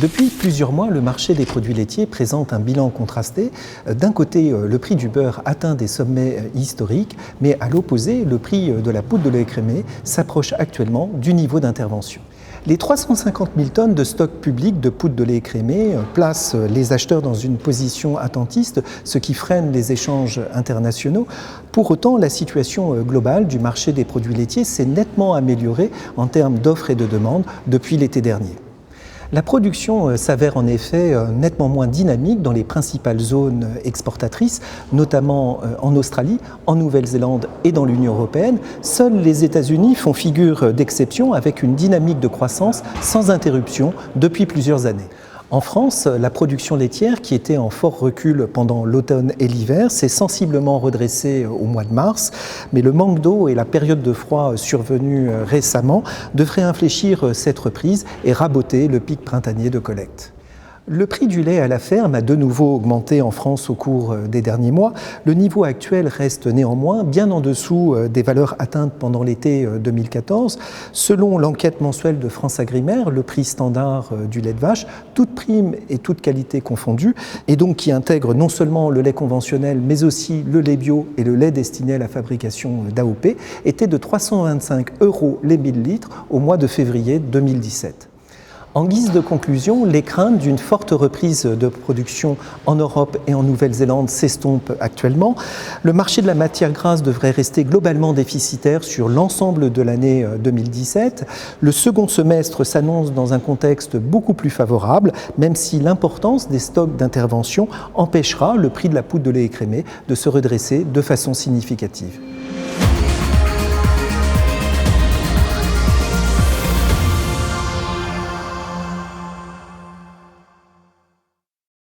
Depuis plusieurs mois, le marché des produits laitiers présente un bilan contrasté. D'un côté, le prix du beurre atteint des sommets historiques, mais à l'opposé, le prix de la poudre de lait écrémé s'approche actuellement du niveau d'intervention. Les 350 000 tonnes de stock public de poudre de lait écrémé placent les acheteurs dans une position attentiste, ce qui freine les échanges internationaux. Pour autant, la situation globale du marché des produits laitiers s'est nettement améliorée en termes d'offres et de demandes depuis l'été dernier. La production s'avère en effet nettement moins dynamique dans les principales zones exportatrices, notamment en Australie, en Nouvelle-Zélande et dans l'Union européenne. Seuls les États-Unis font figure d'exception avec une dynamique de croissance sans interruption depuis plusieurs années. En France, la production laitière, qui était en fort recul pendant l'automne et l'hiver, s'est sensiblement redressée au mois de mars, mais le manque d'eau et la période de froid survenue récemment devraient infléchir cette reprise et raboter le pic printanier de collecte. Le prix du lait à la ferme a de nouveau augmenté en France au cours des derniers mois. Le niveau actuel reste néanmoins bien en dessous des valeurs atteintes pendant l'été 2014. Selon l'enquête mensuelle de FranceAgriMer, le prix standard du lait de vache, toute prime et toute qualité confondues, et donc qui intègre non seulement le lait conventionnel, mais aussi le lait bio et le lait destiné à la fabrication d'AOP, était de 325 € les 1000 litres au mois de février 2017. En guise de conclusion, les craintes d'une forte reprise de production en Europe et en Nouvelle-Zélande s'estompent actuellement. Le marché de la matière grasse devrait rester globalement déficitaire sur l'ensemble de l'année 2017. Le second semestre s'annonce dans un contexte beaucoup plus favorable, même si l'importance des stocks d'intervention empêchera le prix de la poudre de lait écrémé de se redresser de façon significative.